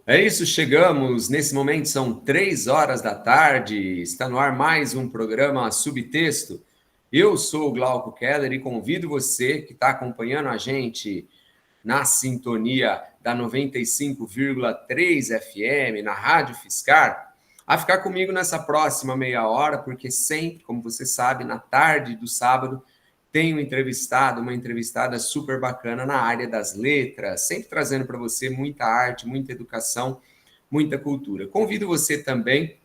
É isso, chegamos. Nesse momento são 3 horas da tarde. Está no ar mais um programa Subtexto. Eu sou o Glauco Keller e convido você que está acompanhando a gente na sintonia da 95,3 FM, na Rádio Fiscar, a ficar comigo nessa próxima meia hora, porque sempre, como você sabe, na tarde do sábado, tem um entrevistado, uma entrevistada super bacana na área das letras, sempre trazendo para você muita arte, muita educação, muita cultura. Convido você também,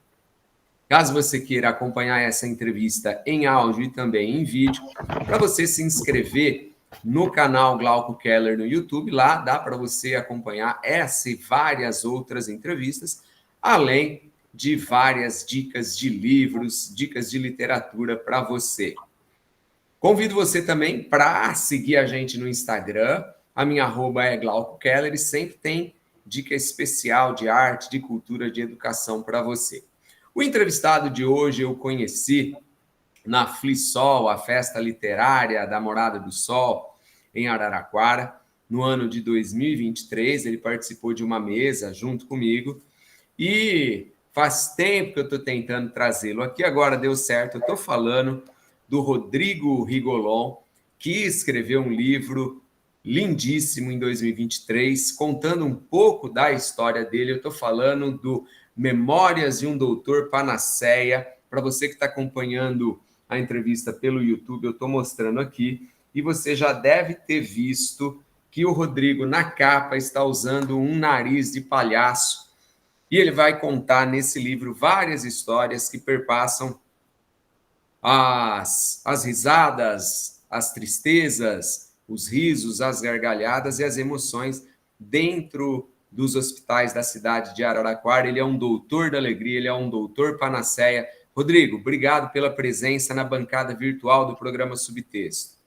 caso você queira acompanhar essa entrevista em áudio e também em vídeo, para você se inscrever no canal Glauco Keller no YouTube. Lá dá para você acompanhar essa e várias outras entrevistas, além de várias dicas de livros, dicas de literatura para você. Convido você também para seguir a gente no Instagram. A minha arroba é Glauco Keller e sempre tem dica especial de arte, de cultura, de educação para você. O entrevistado de hoje eu conheci na Flisol, a festa literária da Morada do Sol, em Araraquara, no ano de 2023. Ele participou de uma mesa junto comigo e faz tempo que eu estou tentando trazê-lo aqui. Agora deu certo. Eu estou falando do Rodrigo Rigolon, que escreveu um livro lindíssimo em 2023, contando um pouco da história dele. Eu estou falando do Memórias de um Doutor Panaceia. Para você que está acompanhando a entrevista pelo YouTube, eu estou mostrando aqui, e você já deve ter visto que o Rodrigo, na capa, está usando um nariz de palhaço, e ele vai contar nesse livro várias histórias que perpassam as risadas, as tristezas, os risos, as gargalhadas e as emoções dentro dos hospitais da cidade de Araraquara. Ele é um doutor da alegria, ele é um doutor panaceia. Rodrigo, obrigado pela presença na bancada virtual do programa Subtexto.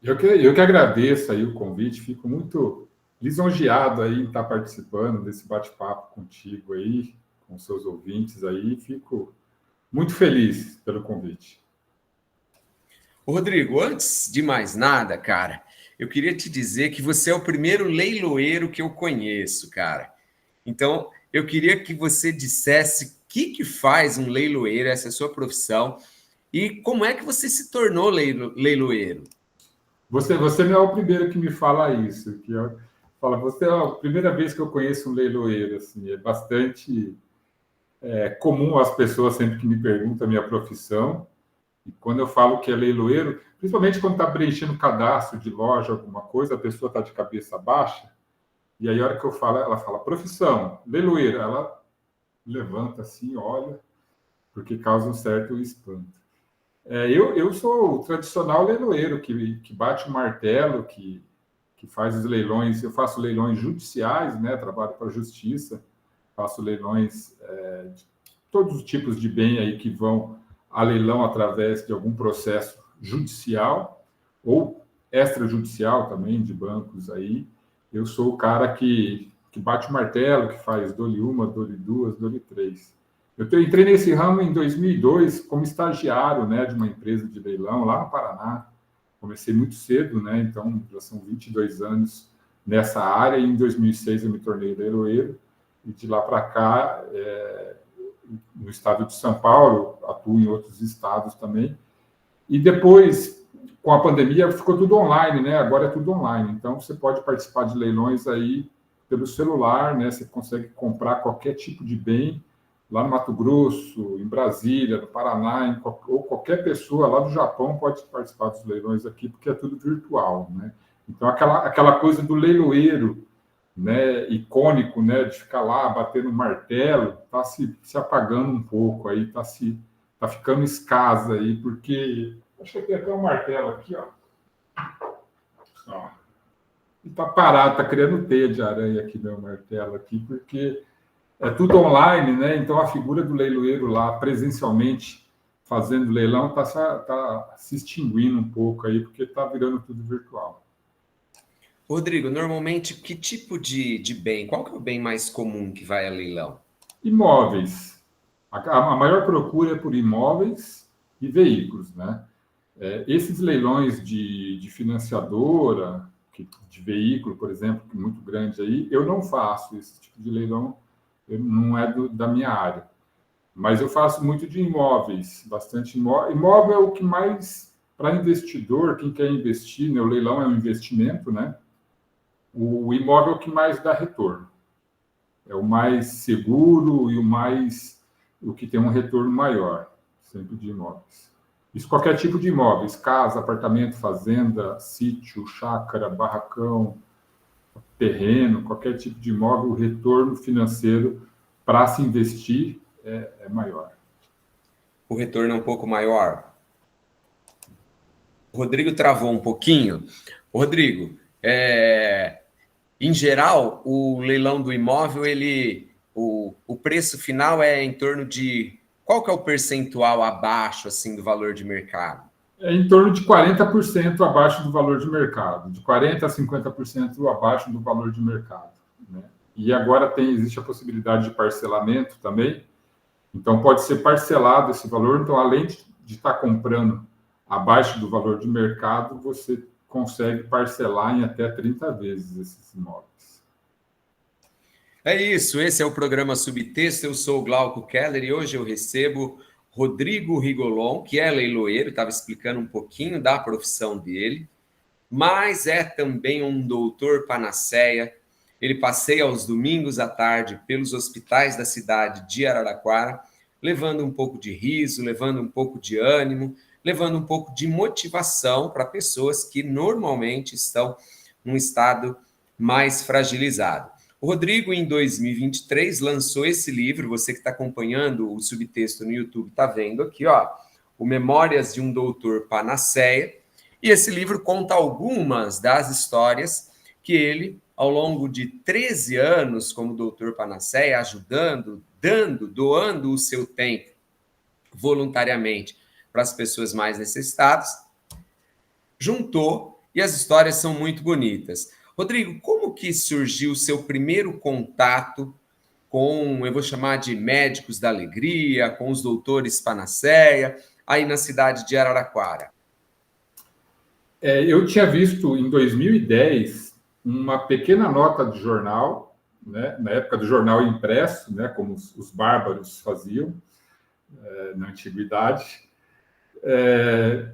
Eu que agradeço aí o convite, fico muito lisonjeado aí em estar participando desse bate-papo contigo aí, com seus ouvintes aí, fico muito feliz pelo convite. Rodrigo, antes de mais nada, cara, eu queria te dizer que você é o primeiro leiloeiro que eu conheço, cara. Então, eu queria que você dissesse o que faz um leiloeiro, essa é a sua profissão, e como é que você se tornou leiloeiro. Você não é o primeiro que me fala isso, você é a primeira vez que eu conheço um leiloeiro, assim, é bastante comum as pessoas sempre que me perguntam a minha profissão, e quando eu falo que é leiloeiro, principalmente quando está preenchendo cadastro de loja, alguma coisa, a pessoa está de cabeça baixa, e aí a hora que eu falo, ela fala, profissão, leiloeiro, ela levanta assim, olha, porque causa um certo espanto. Eu sou o tradicional leiloeiro que bate o martelo, que faz os leilões. Eu faço leilões judiciais, né? Trabalho para a justiça, faço leilões de todos os tipos de bem aí que vão a leilão através de algum processo judicial ou extrajudicial também, de bancos aí. Eu sou o cara que bate o martelo, que faz dole uma, dole duas, dole três. Eu entrei nesse ramo em 2002 como estagiário, né, de uma empresa de leilão lá no Paraná. Comecei muito cedo, né, então já são 22 anos nessa área, e em 2006 eu me tornei leiloeiro, e de lá para cá, no estado de São Paulo, atuo em outros estados também. E depois, com a pandemia, ficou tudo online, né, agora é tudo online, então você pode participar de leilões aí pelo celular, né, você consegue comprar qualquer tipo de bem, lá no Mato Grosso, em Brasília, no Paraná, ou qualquer pessoa lá do Japão pode participar dos leilões aqui, porque é tudo virtual, né? Então, aquela coisa do leiloeiro, né, icônico, né, de ficar lá batendo martelo, está se apagando um pouco aí, tá ficando escassa aí, porque acho que tem até um martelo aqui, ó. E tá parado, tá criando teia de aranha aqui, meu martelo aqui, porque é tudo online, né? Então a figura do leiloeiro lá, presencialmente, fazendo leilão, tá se extinguindo um pouco aí, porque está virando tudo virtual. Rodrigo, normalmente, que tipo de bem? Qual que é o bem mais comum que vai a leilão? Imóveis. A maior procura é por imóveis e veículos, né? Esses leilões de financiadora, de veículo, por exemplo, que é muito grande aí, eu não faço esse tipo de leilão, não é da minha área. Mas eu faço muito de imóveis, bastante imóvel. Imóvel é o que mais, para investidor, quem quer investir, né, o leilão é um investimento, né? O imóvel é o que mais dá retorno. É o mais seguro e o que tem um retorno maior, sempre de imóveis. Isso qualquer tipo de imóveis, casa, apartamento, fazenda, sítio, chácara, barracão, terreno, qualquer tipo de imóvel, o retorno financeiro para se investir é maior. O retorno é um pouco maior. O Rodrigo travou um pouquinho. Rodrigo, em geral, o leilão do imóvel, o preço final é em torno de... Qual que é o percentual abaixo assim, do valor de mercado? É em torno de 40% abaixo do valor de mercado, de 40% a 50% abaixo do valor de mercado. Né? E agora existe a possibilidade de parcelamento também, então pode ser parcelado esse valor, então além de estar comprando abaixo do valor de mercado, você consegue parcelar em até 30 vezes esses imóveis. É isso, esse é o programa Subtexto, eu sou o Glauco Keller e hoje eu recebo Rodrigo Rigolon, que é leiloeiro, estava explicando um pouquinho da profissão dele, mas é também um doutor panaceia. Ele passeia aos domingos à tarde pelos hospitais da cidade de Araraquara, levando um pouco de riso, levando um pouco de ânimo, levando um pouco de motivação para pessoas que normalmente estão num estado mais fragilizado. O Rodrigo, em 2023, lançou esse livro, você que está acompanhando o Subtexto no YouTube está vendo aqui, ó, o Memórias de um Doutor Panaceia, e esse livro conta algumas das histórias que ele, ao longo de 13 anos como doutor panaceia, ajudando, doando o seu tempo voluntariamente para as pessoas mais necessitadas, juntou e as histórias são muito bonitas. Rodrigo, como que surgiu o seu primeiro contato com, eu vou chamar de médicos da alegria, com os doutores panaceia, aí na cidade de Araraquara? Eu tinha visto em 2010 uma pequena nota de jornal, né, na época do jornal impresso, né, como os bárbaros faziam na antiguidade.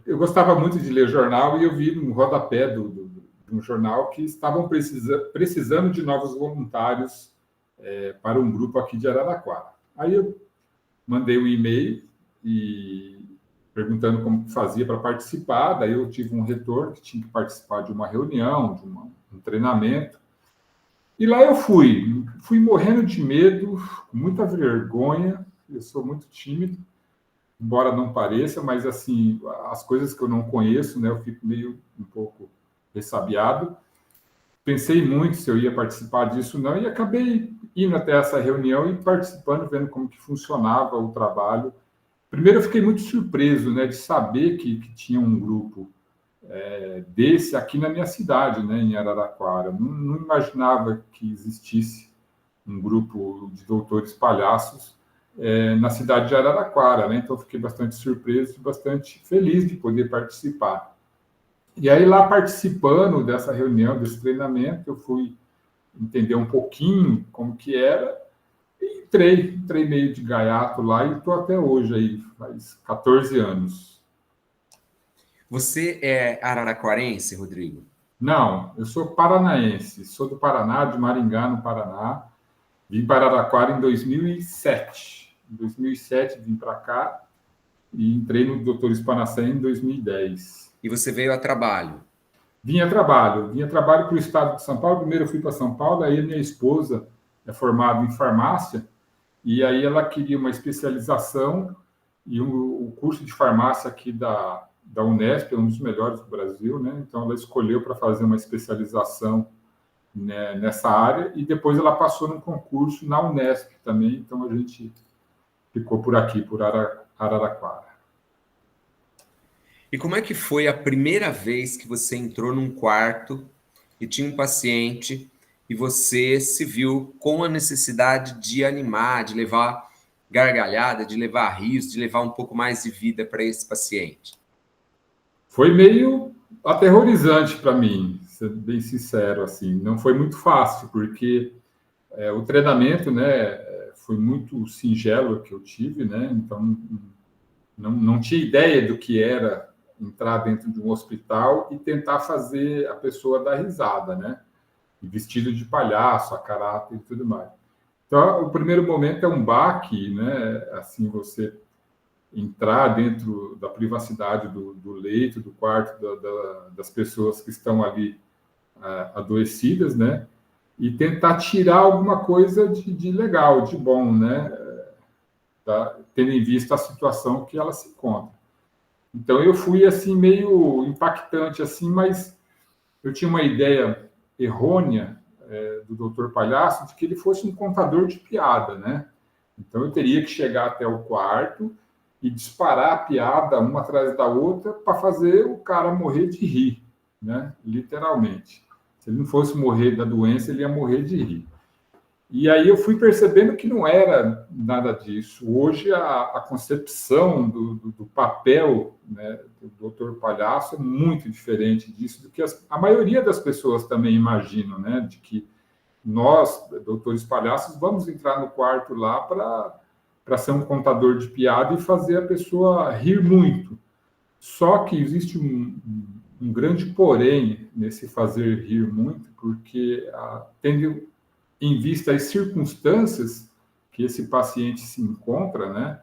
Eu gostava muito de ler jornal e eu vi no rodapé de um jornal que estavam precisando de novos voluntários para um grupo aqui de Araraquara. Aí eu mandei um e-mail perguntando como fazia para participar, daí eu tive um retorno que tinha que participar de uma reunião, de um treinamento, e lá eu fui morrendo de medo, com muita vergonha, eu sou muito tímido, embora não pareça, mas assim, as coisas que eu não conheço, né, eu fico meio um pouco ressabiado. Pensei muito se eu ia participar disso ou não, e acabei indo até essa reunião e participando, vendo como que funcionava o trabalho. Primeiro, eu fiquei muito surpreso, né, de saber que tinha um grupo desse aqui na minha cidade, né, em Araraquara. Não imaginava que existisse um grupo de doutores palhaços na cidade de Araraquara, né? Então, fiquei bastante surpreso e bastante feliz de poder participar. E aí, lá participando dessa reunião, desse treinamento, eu fui entender um pouquinho como que era, e entrei meio de gaiato lá e estou até hoje aí, faz 14 anos. Você é araraquarense, Rodrigo? Não, eu sou paranaense, sou do Paraná, de Maringá, no Paraná. Vim para Araraquara em 2007. Em 2007 vim para cá e entrei no Doutores Panaceia em 2010. E você veio a trabalho? Vinha a trabalho para o estado de São Paulo. Primeiro eu fui para São Paulo, aí a minha esposa é formada em farmácia, e aí ela queria uma especialização, e o curso de farmácia aqui da Unesp é um dos melhores do Brasil, né? Então ela escolheu para fazer uma especialização, né, nessa área, e depois ela passou num concurso na Unesp também, então a gente ficou por aqui, por Araraquara. E como é que foi a primeira vez que você entrou num quarto e tinha um paciente e você se viu com a necessidade de animar, de levar gargalhada, de levar riso, de levar um pouco mais de vida para esse paciente? Foi meio aterrorizante para mim, ser bem sincero, assim, não foi muito fácil, porque o treinamento, né, foi muito singelo que eu tive, né, então não tinha ideia do que era entrar dentro de um hospital e tentar fazer a pessoa dar risada, né, vestido de palhaço, a caráter e tudo mais. Então, o primeiro momento é um baque, né, assim, você entrar dentro da privacidade do leito, do quarto das pessoas que estão ali adoecidas, né? E tentar tirar alguma coisa de legal, de bom, né? Tendo em vista a situação que ela se encontra. Então, eu fui, assim, meio impactante, assim, mas eu tinha uma ideia errônea do Dr. Palhaço de que ele fosse um contador de piada, né? Então, eu teria que chegar até o quarto e disparar a piada uma atrás da outra para fazer o cara morrer de rir, né? Literalmente. Se ele não fosse morrer da doença, ele ia morrer de rir. E aí eu fui percebendo que não era nada disso. Hoje a concepção do papel, né, do Dr. Palhaço é muito diferente disso do que a maioria das pessoas também imaginam, né? De que nós, doutores palhaços, vamos entrar no quarto lá para ser um contador de piada e fazer a pessoa rir muito. Só que existe um grande porém nesse fazer rir muito, porque tendo em vista as circunstâncias que esse paciente se encontra, né,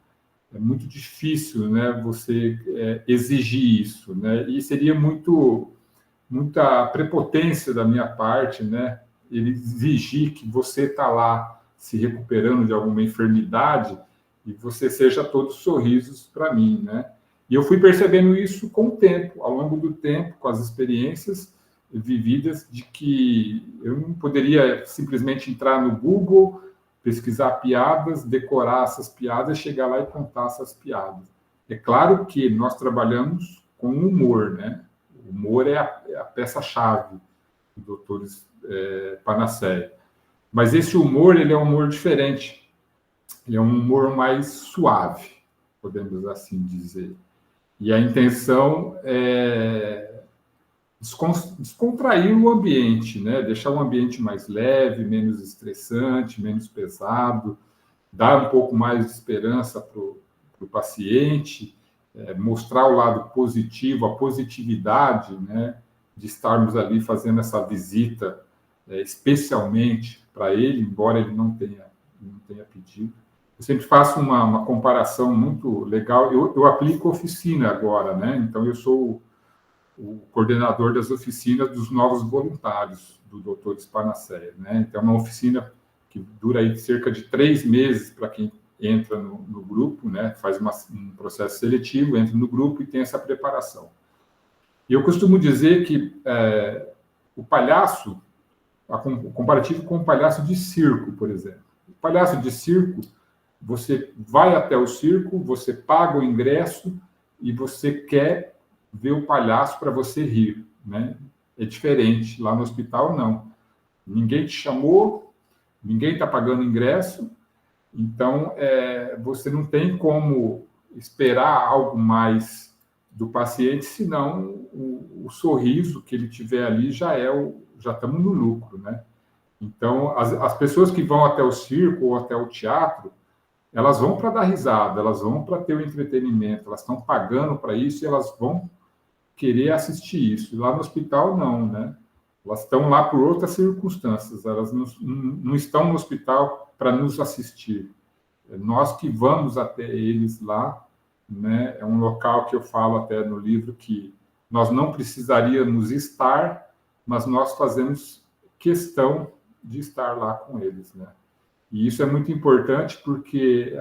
é muito difícil, né, você exigir isso, né, e seria muita prepotência da minha parte, né, ele exigir que você está lá se recuperando de alguma enfermidade e você seja todos sorrisos para mim, né? E eu fui percebendo isso com o tempo, ao longo do tempo, com as experiências vividas, de que eu não poderia simplesmente entrar no Google, pesquisar piadas, decorar essas piadas, chegar lá e contar essas piadas. É claro que nós trabalhamos com humor, né? O humor é a peça-chave do Dr. Panaceia. Mas esse humor, ele é um humor diferente. Ele é um humor mais suave, podemos assim dizer. E a intenção é descontrair o ambiente, né? Deixar o ambiente mais leve, menos estressante, menos pesado, dar um pouco mais de esperança para o paciente, mostrar o lado positivo, a positividade, né? De estarmos ali fazendo essa visita especialmente para ele, embora ele não tenha pedido. Eu sempre faço uma comparação muito legal. Eu aplico oficina agora, né? Então, eu sou o coordenador das oficinas dos novos voluntários do Dr. Panaceia, né? Então, é uma oficina que dura aí cerca de 3 meses para quem entra no grupo, né? Faz um processo seletivo, entra no grupo e tem essa preparação. E eu costumo dizer que o palhaço, o comparativo com o palhaço de circo, por exemplo. O palhaço de circo, você vai até o circo, você paga o ingresso e você quer ver o palhaço para você rir, né? É diferente. Lá no hospital, não. Ninguém te chamou, ninguém está pagando ingresso, então você não tem como esperar algo mais do paciente, senão o sorriso que ele tiver ali já estamos no lucro, né? Então, as pessoas que vão até o circo ou até o teatro, elas vão para dar risada, elas vão para ter o entretenimento, elas estão pagando para isso e elas vão querer assistir isso. Lá no hospital, não, né? Elas estão lá por outras circunstâncias, elas não estão no hospital para nos assistir. É nós que vamos até eles lá, né? É um local que eu falo até no livro que nós não precisaríamos estar, mas nós fazemos questão de estar lá com eles, né? E isso é muito importante porque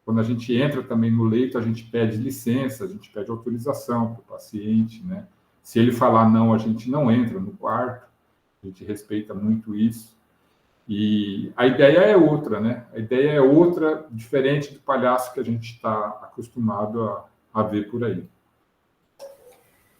quando a gente entra também no leito, a gente pede licença, a gente pede autorização para o paciente, né? Se ele falar não, a gente não entra no quarto, a gente respeita muito isso. E a ideia é outra, né? A ideia é outra, diferente do palhaço que a gente está acostumado a ver por aí.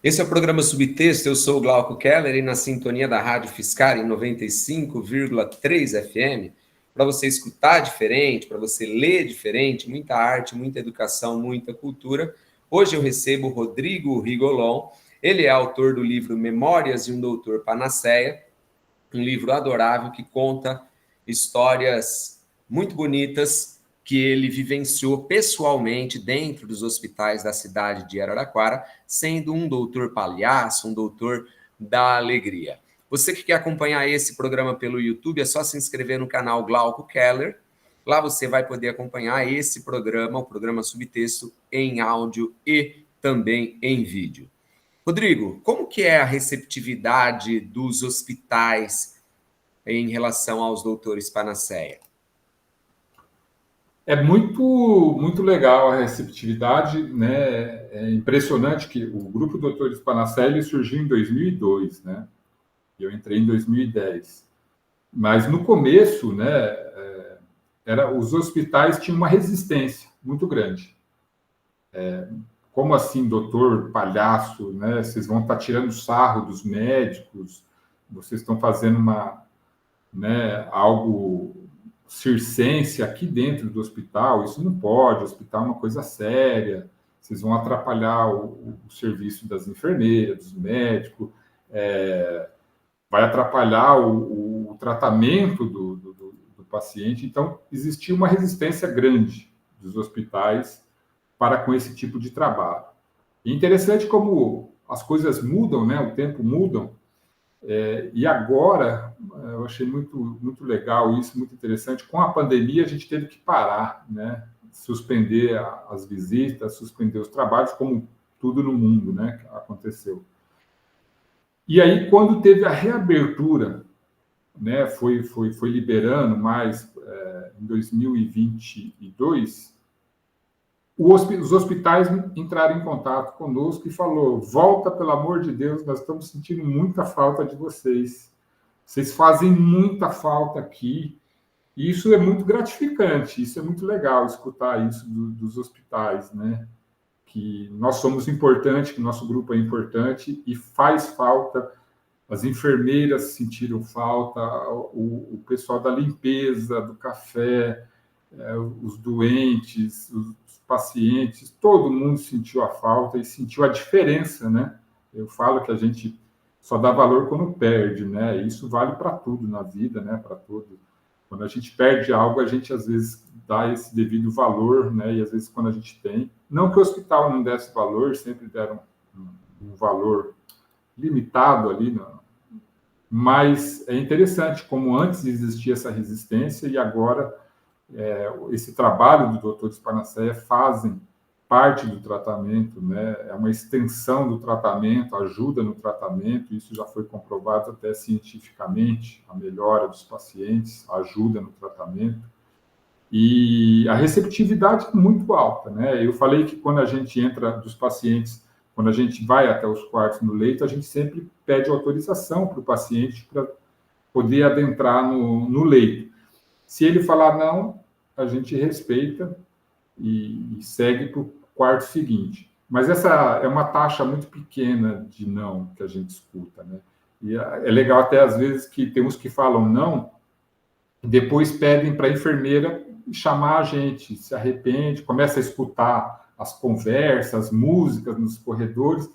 Esse é o programa Subtexto, eu sou o Glauco Keller e na sintonia da Rádio Fiscar em 95,3 FM, para você escutar diferente, para você ler diferente, muita arte, muita educação, muita cultura. Hoje eu recebo o Rodrigo Rigolon, Ele é autor do livro Memórias de um Doutor Panaceia, um livro adorável que conta histórias muito bonitas que ele vivenciou pessoalmente dentro dos hospitais da cidade de Araraquara, sendo um doutor palhaço, um doutor da alegria. Você que quer acompanhar esse programa pelo YouTube, é só se inscrever no canal Glauco Keller. Lá você vai poder acompanhar esse programa, o programa Subtexto, em áudio e também em vídeo. Rodrigo, como que é a receptividade dos hospitais em relação aos doutores Panaceia? É muito legal a receptividade, né? É impressionante que o grupo Doutores Panaceia surgiu em 2002, né? Eu entrei em 2010. Mas no começo, né, os hospitais tinham uma resistência muito grande. Como assim, doutor, palhaço, né? Vocês vão estar tirando sarro dos médicos, vocês estão fazendo né, algo circense aqui dentro do hospital, isso não pode, o hospital é uma coisa séria, vocês vão atrapalhar o serviço das enfermeiras, dos médicos, vai atrapalhar o tratamento do paciente. Então, existia uma resistência grande dos hospitais para com esse tipo de trabalho. E interessante como as coisas mudam, né? O tempo muda. E agora, eu achei muito legal isso, muito interessante. Com a pandemia, a gente teve que parar, né? Suspender as visitas, suspender os trabalhos, como tudo no mundo, né? Que aconteceu. E aí, quando teve a reabertura, né? Foi liberando mais em 2022. Os hospitais entraram em contato conosco e falou: volta, pelo amor de Deus, nós estamos sentindo muita falta de vocês. Vocês fazem muita falta aqui. E isso é muito gratificante, isso é muito legal escutar isso dos hospitais, né? Que nós somos importantes, que nosso grupo é importante e faz falta. As enfermeiras sentiram falta, o pessoal da limpeza, do café, os doentes, os pacientes, todo mundo sentiu a falta e sentiu a diferença, né? Eu falo que a gente só dá valor quando perde, né? E isso vale para tudo na vida, né? Para tudo. Quando a gente perde algo, a gente às vezes dá esse devido valor, né? E às vezes quando a gente tem, não que o hospital não desse valor, sempre deram um valor limitado ali, mas é interessante como antes existia essa resistência e agora esse trabalho do Dr. Panaceia fazem parte do tratamento, né? É uma extensão do tratamento, ajuda no tratamento, isso já foi comprovado até cientificamente, a melhora dos pacientes, ajuda no tratamento. E a receptividade é muito alta, né? Eu falei que quando a gente entra dos pacientes, quando a gente vai até os quartos no leito, a gente sempre pede autorização para o paciente para poder adentrar no leito. Se ele falar não, a gente respeita e segue para o quarto seguinte. Mas essa é uma taxa muito pequena de não que a gente escuta, né? E é legal até às vezes que tem uns que falam não, e depois pedem para a enfermeira chamar a gente, se arrepende, começa a escutar as conversas, as músicas nos corredores,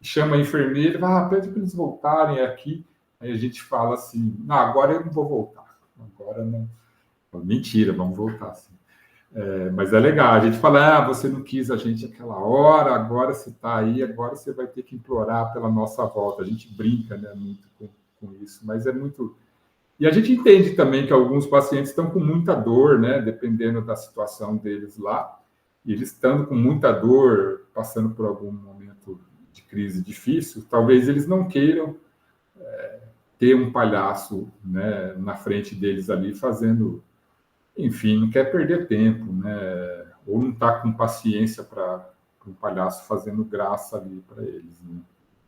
chama a enfermeira, pede para eles voltarem aqui. Aí a gente fala assim, não, agora eu não vou voltar, agora não. Mentira, vamos voltar. Sim. Mas é legal, a gente fala, você não quis a gente aquela hora, agora você está aí, agora você vai ter que implorar pela nossa volta. A gente brinca, né, muito com isso, mas é muito... E a gente entende também que alguns pacientes estão com muita dor, né, dependendo da situação deles lá, e eles estando com muita dor, passando por algum momento de crise difícil, talvez eles não queiram ter um palhaço, né, na frente deles ali fazendo... Enfim, não quer perder tempo, né? Ou não está com paciência para um palhaço fazendo graça ali para eles, né?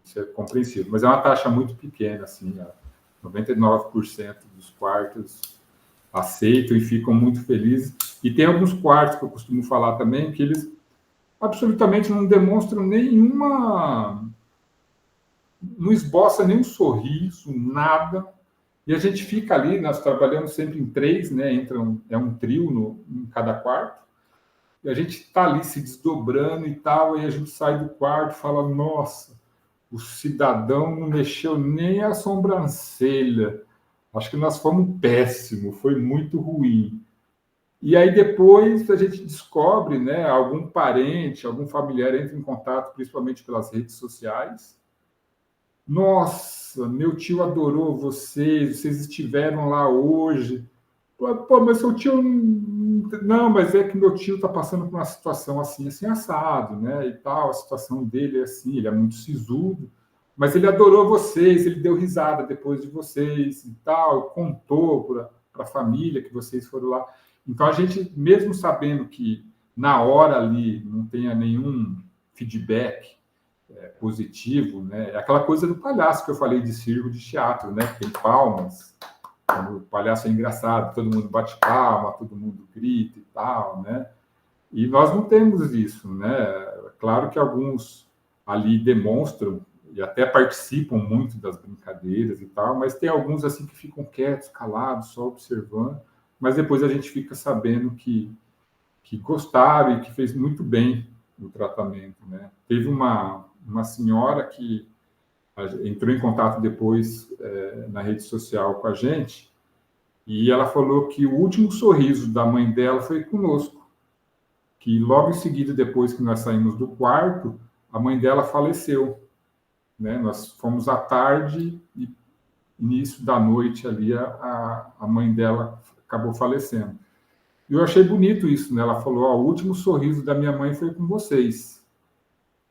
Isso é compreensível. Mas é uma taxa muito pequena, assim, 99% dos quartos aceitam e ficam muito felizes. E tem alguns quartos que eu costumo falar também que eles absolutamente não demonstram nenhuma... não esboça nenhum sorriso, nada. E a gente fica ali, nós trabalhamos sempre em 3, né? É um trio em cada quarto. E a gente está ali se desdobrando e tal, e a gente sai do quarto e fala, nossa, o cidadão não mexeu nem a sobrancelha. Acho que nós fomos péssimo, foi muito ruim. E aí depois a gente descobre, né, algum parente, algum familiar entra em contato, principalmente pelas redes sociais. Nossa, meu tio adorou vocês estiveram lá hoje. Pô, mas seu tio não, mas é que meu tio está passando por uma situação assim, assim, assado, né? E tal, a situação dele é assim, ele é muito sisudo, mas ele adorou vocês, ele deu risada depois de vocês e tal, contou para a família que vocês foram lá. Então a gente, mesmo sabendo que na hora ali não tenha nenhum feedback positivo, né? É aquela coisa do palhaço que eu falei de circo, de teatro, né? Tem palmas, o palhaço é engraçado, todo mundo bate palma, todo mundo grita e tal, né? E nós não temos isso, né? Claro que alguns ali demonstram e até participam muito das brincadeiras e tal, mas tem alguns assim que ficam quietos, calados, só observando, mas depois a gente fica sabendo que gostaram e que fez muito bem o tratamento, né? Teve uma senhora que entrou em contato depois na rede social com a gente e ela falou que o último sorriso da mãe dela foi conosco, que logo em seguida, depois que nós saímos do quarto, a mãe dela faleceu, né? Nós fomos à tarde e início da noite ali a mãe dela acabou falecendo. E eu achei bonito isso, né? Ela falou, o último sorriso da minha mãe foi com vocês.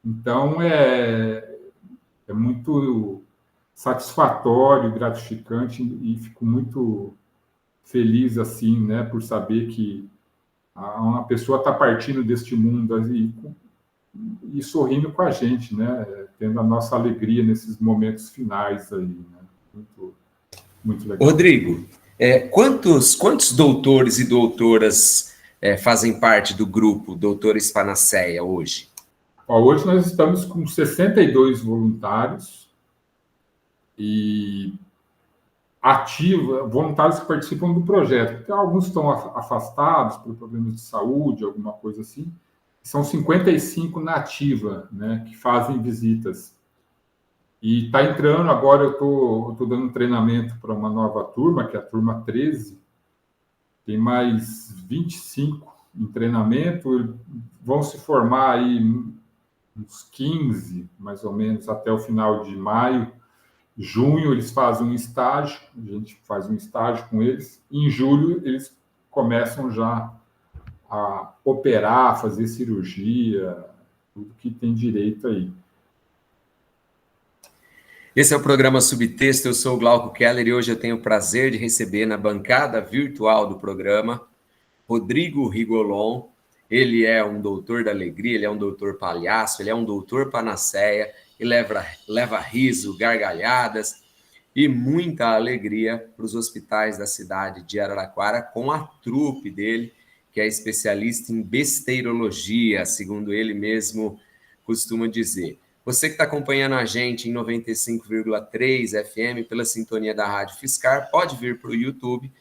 Então, é muito satisfatório, gratificante e fico muito feliz, assim, né? Por saber que uma pessoa está partindo deste mundo e sorrindo com a gente, né? Tendo a nossa alegria nesses momentos finais aí, né? Muito, muito legal. Rodrigo, quantos doutores e doutoras fazem parte do grupo Doutores Panaceia hoje? Hoje nós estamos com 62 voluntários e voluntários que participam do projeto, porque alguns estão afastados por problemas de saúde, alguma coisa assim. São 55 na ativa, né, que fazem visitas. E está entrando, agora eu estou dando um treinamento para uma nova turma, que é a turma 13. Tem mais 25 em treinamento, vão se formar aí uns 15, mais ou menos, até o final de maio. Junho eles fazem um estágio, a gente faz um estágio com eles. Em julho eles começam já a operar, fazer cirurgia, tudo que tem direito aí. Esse é o programa Subtexto, eu sou o Glauco Keller e hoje eu tenho o prazer de receber na bancada virtual do programa Rodrigo Rigolon. Ele é um doutor da alegria, ele é um doutor palhaço, ele é um doutor panaceia, e leva riso, gargalhadas e muita alegria para os hospitais da cidade de Araraquara com a trupe dele, que é especialista em besteirologia, segundo ele mesmo costuma dizer. Você que está acompanhando a gente em 95,3 FM pela sintonia da Rádio Fiscar, pode vir para o YouTube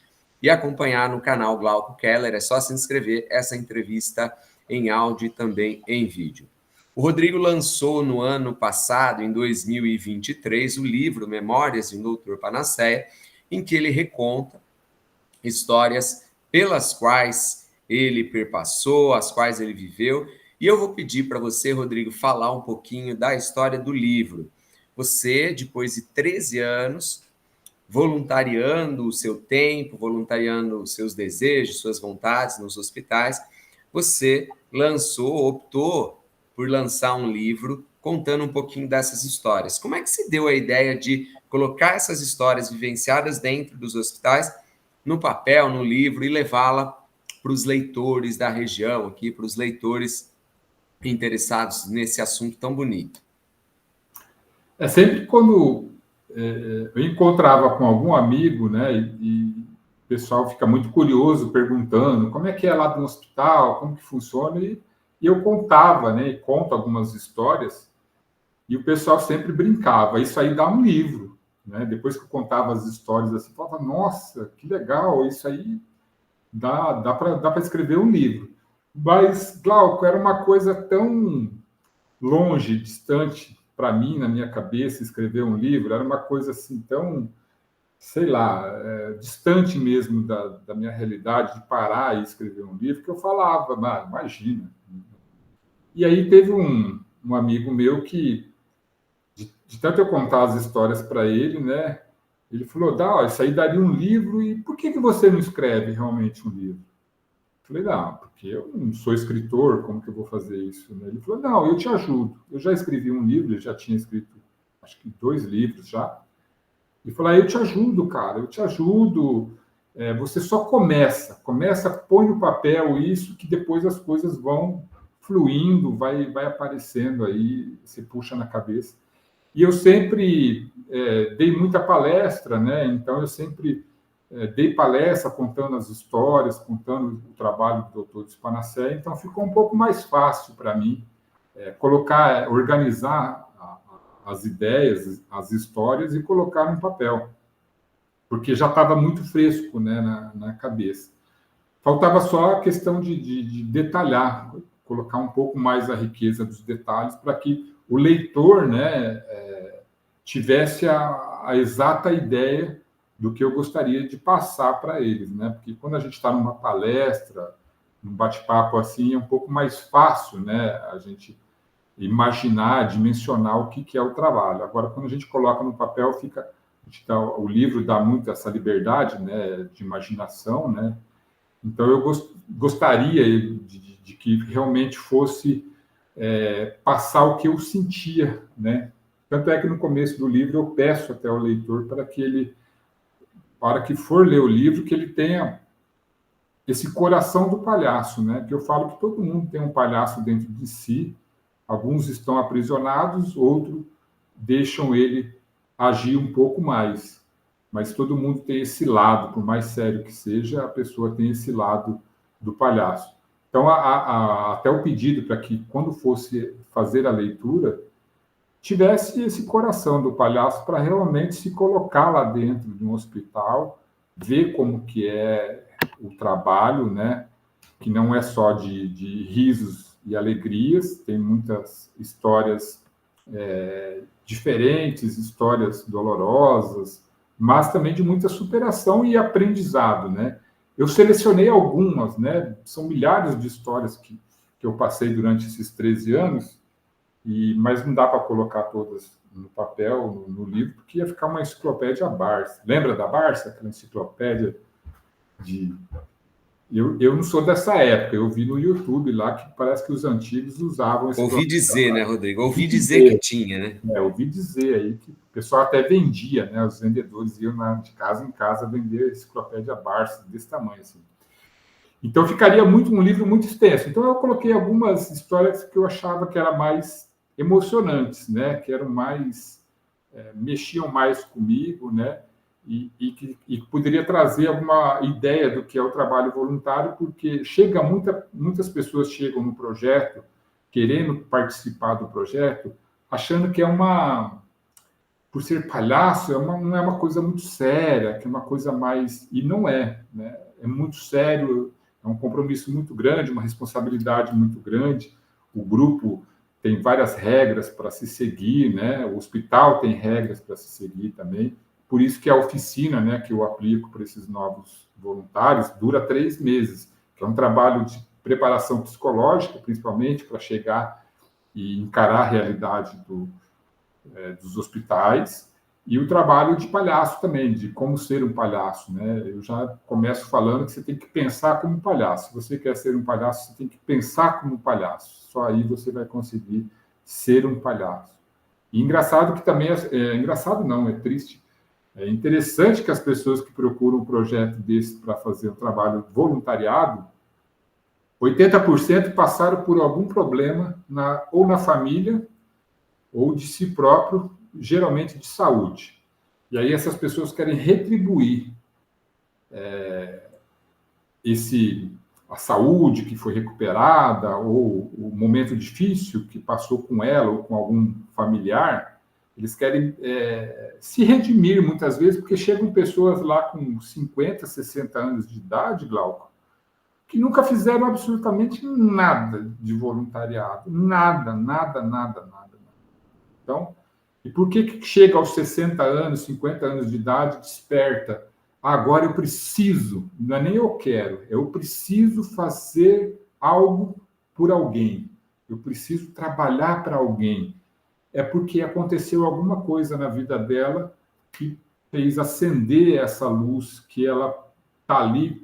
e acompanhar no canal Glauco Keller. É só se inscrever, essa entrevista em áudio e também em vídeo. O Rodrigo lançou no ano passado, em 2023, o livro Memórias de um Doutor Panaceia, em que ele reconta histórias pelas quais ele perpassou, as quais ele viveu. E eu vou pedir para você, Rodrigo, falar um pouquinho da história do livro. Você, depois de 13 anos, voluntariando o seu tempo, voluntariando os seus desejos, suas vontades nos hospitais, você optou por lançar um livro contando um pouquinho dessas histórias. Como é que se deu a ideia de colocar essas histórias vivenciadas dentro dos hospitais no papel, no livro, e levá-la para os leitores da região aqui, para os leitores interessados nesse assunto tão bonito? Sempre quando eu encontrava com algum amigo, né, e o pessoal fica muito curioso, perguntando como é que é lá no hospital, como que funciona, e eu contava, né, e conto algumas histórias, e o pessoal sempre brincava, isso aí dá um livro, né? Depois que eu contava as histórias assim, eu falava, nossa, que legal, isso aí dá para escrever um livro. Mas, Glauco, era uma coisa tão longe, distante para mim, na minha cabeça, escrever um livro era uma coisa assim tão, sei lá, distante mesmo da minha realidade, de parar e escrever um livro, que eu falava, imagina. E aí teve um amigo meu que, de tanto eu contar as histórias para ele, né, ele falou, isso aí daria um livro, e por que você não escreve realmente um livro? Eu falei, não, porque eu não sou escritor, como que eu vou fazer isso? Ele falou, não, eu te ajudo. Eu já escrevi um livro, ele já tinha escrito, acho que 2 livros já. E falou, eu te ajudo, cara, eu te ajudo. Você só começa, põe no papel isso, que depois as coisas vão fluindo, vai aparecendo aí, você puxa na cabeça. E eu sempre dei muita palestra, né? Então eu sempre dei palestra contando as histórias, contando o trabalho do Dr. Spanacé, então ficou um pouco mais fácil para mim organizar as ideias, as histórias e colocar no papel, porque já estava muito fresco, né, na cabeça. Faltava só a questão de detalhar, colocar um pouco mais a riqueza dos detalhes para que o leitor, né, tivesse a exata ideia do que eu gostaria de passar para eles, né? Porque quando a gente está numa palestra, num bate-papo assim, é um pouco mais fácil, né? A gente imaginar, dimensionar o que é o trabalho. Agora, quando a gente coloca no papel, o livro dá muito essa liberdade, né, de imaginação, né? Então, eu gostaria de que realmente fosse passar o que eu sentia, né? Tanto é que no começo do livro eu peço até ao leitor para que ele, para que for ler o livro, que ele tenha esse coração do palhaço, né? Que eu falo que todo mundo tem um palhaço dentro de si. Alguns estão aprisionados, outros deixam ele agir um pouco mais. Mas todo mundo tem esse lado, por mais sério que seja, a pessoa tem esse lado do palhaço. Então, até o pedido para que, quando fosse fazer a leitura, tivesse esse coração do palhaço para realmente se colocar lá dentro de um hospital, ver como que é o trabalho, né? Que não é só de risos e alegrias, tem muitas histórias diferentes, histórias dolorosas, mas também de muita superação e aprendizado, né? Eu selecionei algumas, né? São milhares de histórias que eu passei durante esses 13 anos, mas não dá para colocar todas no papel, no livro, porque ia ficar uma enciclopédia Barça. Lembra da Barça? Aquela enciclopédia de... Eu não sou dessa época, eu vi no YouTube lá que parece que os antigos usavam esse... Ouvi dizer, né, Rodrigo? Ouvi dizer que tinha, né? Ouvi dizer aí que o pessoal até vendia, né? Os vendedores iam de casa em casa vender a enciclopédia Barça, desse tamanho, assim. Então, ficaria um livro muito extenso. Então, eu coloquei algumas histórias que eu achava que eram mais emocionantes, né? Que eram mais... mexiam mais comigo, né? E que poderia trazer alguma ideia do que é o trabalho voluntário, porque muitas pessoas chegam no projeto querendo participar do projeto, achando que por ser palhaço, não é uma coisa muito séria, que é uma coisa mais... E não é, né? É muito sério, é um compromisso muito grande, uma responsabilidade muito grande. O grupo tem várias regras para se seguir, né? O hospital tem regras para se seguir também. Por isso que a oficina, né, que eu aplico para esses novos voluntários dura 3 meses, que é um trabalho de preparação psicológica, principalmente, para chegar e encarar a realidade dos hospitais, e o trabalho de palhaço também, de como ser um palhaço, né? Eu já começo falando que você tem que pensar como um palhaço. Se você quer ser um palhaço, você tem que pensar como um palhaço. Só aí você vai conseguir ser um palhaço. E engraçado que também... engraçado não, é triste. É interessante que as pessoas que procuram um projeto desse para fazer um trabalho voluntariado, 80% passaram por algum problema ou na família ou de si próprio, geralmente de saúde. E aí essas pessoas querem retribuir a saúde que foi recuperada ou o momento difícil que passou com ela ou com algum familiar. Eles querem se redimir muitas vezes, porque chegam pessoas lá com 50, 60 anos de idade, Glauco, que nunca fizeram absolutamente nada de voluntariado. Nada, nada, nada, nada. Então, e por que chega aos 60 anos, 50 anos de idade, desperta? Agora eu preciso, não é nem eu quero, eu preciso fazer algo por alguém. Eu preciso trabalhar para alguém. É porque aconteceu alguma coisa na vida dela que fez acender essa luz que ela está ali,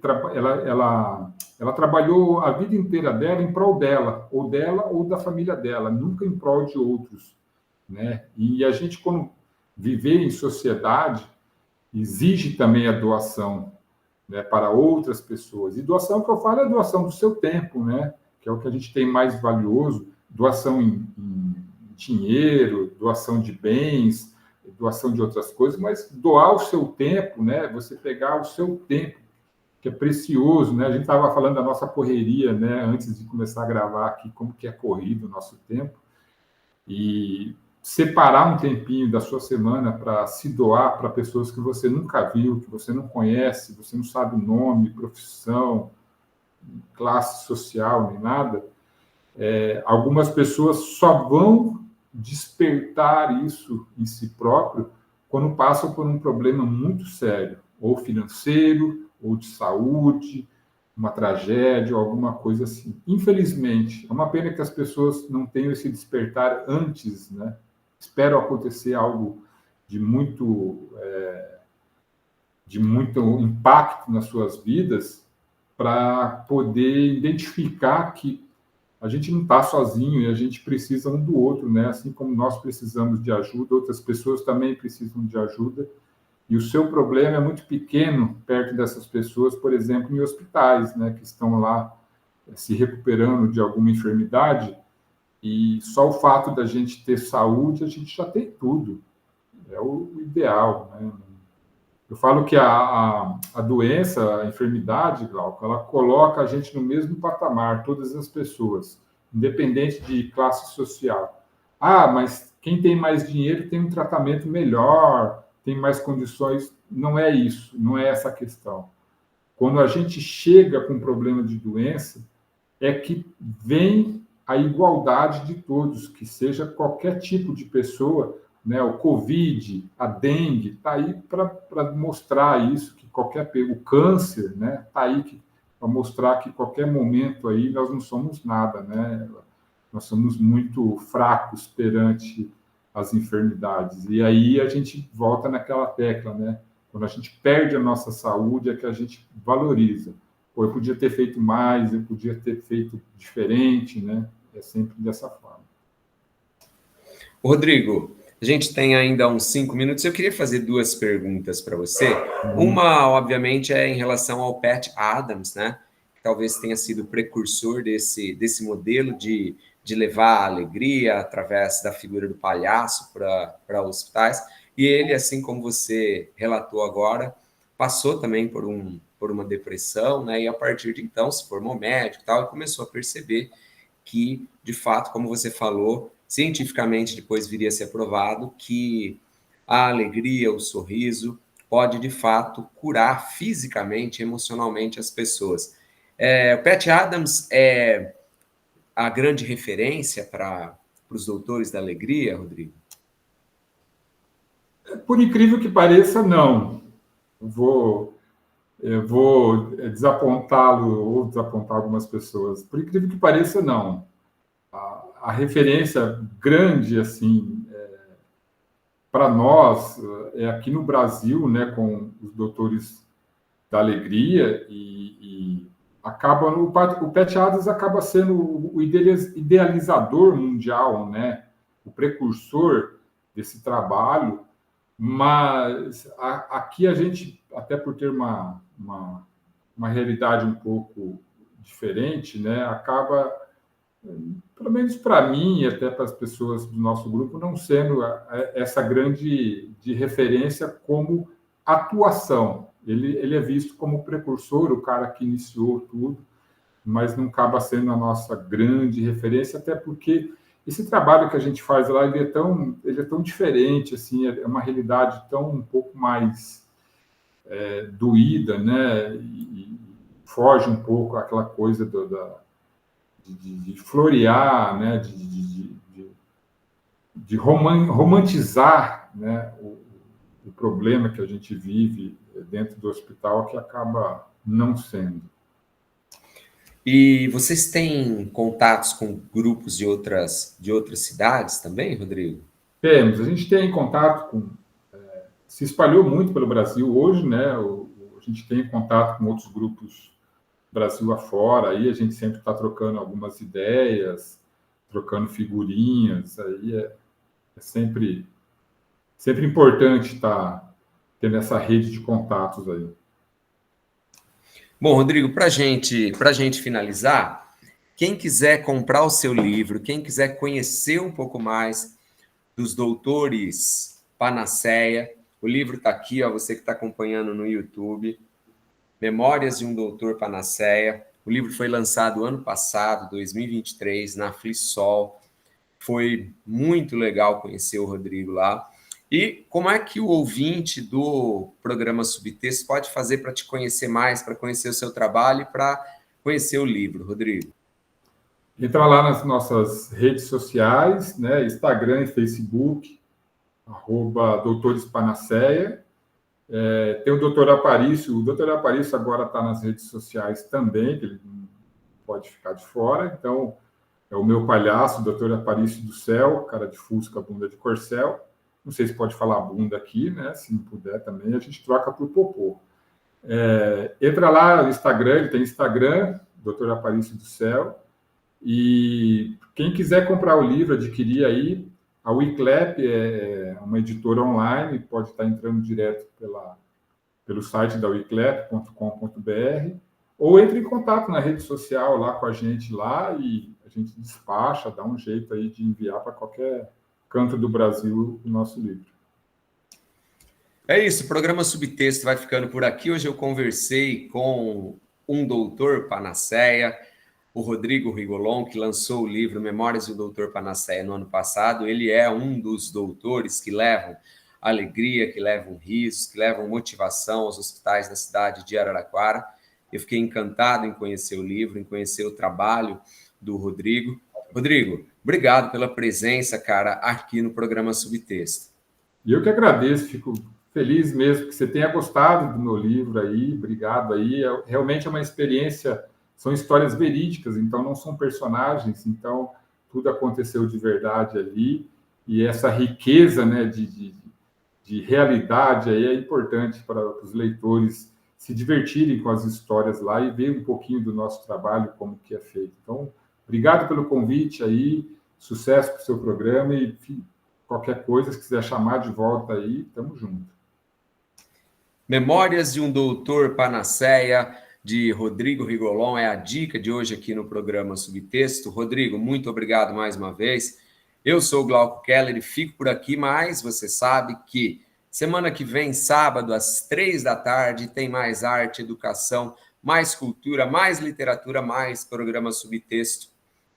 ela trabalhou a vida inteira dela em prol dela ou da família dela, nunca em prol de outros, né? E a gente, quando viver em sociedade, exige também a doação, né, para outras pessoas. E doação que eu falo é doação do seu tempo, né? Que é o que a gente tem mais valioso, doação em dinheiro, doação de bens, doação de outras coisas, mas doar o seu tempo, né? Você pegar o seu tempo, que é precioso, né? A gente estava falando da nossa correria, né? Antes de começar a gravar aqui, como que é corrido o nosso tempo. E separar um tempinho da sua semana para se doar para pessoas que você nunca viu, que você não conhece, você não sabe o nome, profissão, classe social, nem nada, algumas pessoas só vão despertar isso em si próprio quando passam por um problema muito sério, ou financeiro, ou de saúde, uma tragédia, ou alguma coisa assim. Infelizmente, é uma pena que as pessoas não tenham esse despertar antes, né? Espero acontecer algo de de muito impacto nas suas vidas para poder identificar que a gente não está sozinho e a gente precisa um do outro, né? Assim como nós precisamos de ajuda, outras pessoas também precisam de ajuda. E o seu problema é muito pequeno perto dessas pessoas, por exemplo, em hospitais, né? Que estão lá se recuperando de alguma enfermidade. E só o fato da gente ter saúde, a gente já tem tudo. É o ideal, né? Eu falo que a doença, a enfermidade, Glauco, ela coloca a gente no mesmo patamar, todas as pessoas, independente de classe social. Ah, mas quem tem mais dinheiro tem um tratamento melhor, tem mais condições. Não é isso, não é essa a questão. Quando a gente chega com um problema de doença, é que vem a igualdade de todos, que seja qualquer tipo de pessoa, né? O Covid, a dengue, está aí para mostrar isso, que o câncer, né? Está aí para mostrar que qualquer momento aí nós não somos nada, né? Nós somos muito fracos perante as enfermidades. E aí a gente volta naquela tecla, né? Quando a gente perde a nossa saúde, é que a gente valoriza. Pô, eu podia ter feito mais, eu podia ter feito diferente, né? É sempre dessa forma. Rodrigo, a gente tem ainda uns 5 minutos. Eu queria fazer duas perguntas para você. Uma, obviamente, é em relação ao Pat Adams, né? Que talvez tenha sido o precursor desse modelo de levar a alegria através da figura do palhaço para hospitais. E ele, assim como você relatou agora, passou também por uma depressão, né? E a partir de então se formou médico e tal, e começou a perceber que, de fato, como você falou, cientificamente depois viria a ser aprovado que a alegria, o sorriso, pode, de fato, curar fisicamente, emocionalmente as pessoas. O Pat Adams é a grande referência para os doutores da alegria, Rodrigo? Por incrível que pareça, não. Eu vou desapontá-lo ou desapontar algumas pessoas. Por incrível que pareça, não. A referência grande, assim, para nós, é aqui no Brasil, né, com os doutores da alegria e acaba o Pat Adams acaba sendo o idealizador mundial, né, o precursor desse trabalho, mas aqui a gente, até por ter uma realidade um pouco diferente, né, acaba, pelo menos para mim e até para as pessoas do nosso grupo, não sendo essa grande de referência como atuação. Ele é visto como precursor, o cara que iniciou tudo, mas não acaba sendo a nossa grande referência, até porque esse trabalho que a gente faz lá ele é tão diferente, assim, é uma realidade tão um pouco mais doída, né? E foge um pouco aquela coisa de florear, né? romantizar, né, o problema que a gente vive dentro do hospital, que acaba não sendo. E vocês têm contatos com grupos de outras cidades também, Rodrigo? Temos, a gente tem contato com... se espalhou muito pelo Brasil hoje, né? A gente tem contato com outros grupos Brasil afora, aí a gente sempre está trocando algumas ideias, trocando figurinhas, aí é sempre importante estar tendo essa rede de contatos aí. Bom, Rodrigo, para gente finalizar, quem quiser comprar o seu livro, quem quiser conhecer um pouco mais dos doutores Panaceia, o livro está aqui, ó, você que está acompanhando no YouTube, Memórias de um Doutor Panaceia. O livro foi lançado ano passado, 2023, na Flisol. Foi muito legal conhecer o Rodrigo lá. E como é que o ouvinte do programa Subtexto pode fazer para te conhecer mais, para conhecer o seu trabalho e para conhecer o livro, Rodrigo? Entra lá nas nossas redes sociais, né? Instagram e Facebook, @Doutores Panaceia. Tem o Doutor Aparício. O Doutor Aparício agora está nas redes sociais também, que ele não pode ficar de fora. Então, é o meu palhaço, o Doutor Aparício do Céu, cara de fusca, bunda de corcel. Não sei se pode falar bunda aqui, né? Se não puder também, a gente troca por popô. Entra lá no Instagram, ele tem Instagram, Doutor Aparício do Céu. E quem quiser comprar o livro, adquirir aí, a Wiclap é uma editora online, pode estar entrando direto pelo site da wiclap.com.br, ou entre em contato na rede social lá com a gente lá e a gente despacha, dá um jeito aí de enviar para qualquer canto do Brasil o nosso livro. É isso, o programa Subtexto vai ficando por aqui. Hoje eu conversei com um doutor Panaceia, o Rodrigo Rigolon, que lançou o livro Memórias do Doutor Panaceia no ano passado. Ele é um dos doutores que levam alegria, que levam risos, que levam motivação aos hospitais da cidade de Araraquara. Eu fiquei encantado em conhecer o livro, em conhecer o trabalho do Rodrigo. Rodrigo, obrigado pela presença, cara, aqui no programa Subtexto. E eu que agradeço, fico feliz mesmo que você tenha gostado do meu livro aí, obrigado aí. Realmente é uma experiência, são histórias verídicas, então não são personagens, então tudo aconteceu de verdade ali, e essa riqueza, né, de realidade aí é importante para os leitores se divertirem com as histórias lá e ver um pouquinho do nosso trabalho, como que é feito. Então, obrigado pelo convite aí, sucesso para o seu programa e, enfim, qualquer coisa, se quiser chamar de volta aí, estamos juntos. Memórias de um Doutor Panaceia, de Rodrigo Rigolon, é a dica de hoje aqui no programa Subtexto. Rodrigo, muito obrigado mais uma vez. Eu sou o Glauco Keller e fico por aqui, mas você sabe que semana que vem, sábado, às 15h, tem mais arte, educação, mais cultura, mais literatura, mais programa Subtexto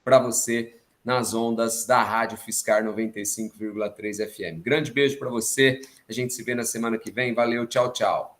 para você nas ondas da Rádio Fiscar 95,3 FM. Grande beijo para você. A gente se vê na semana que vem. Valeu, tchau, tchau.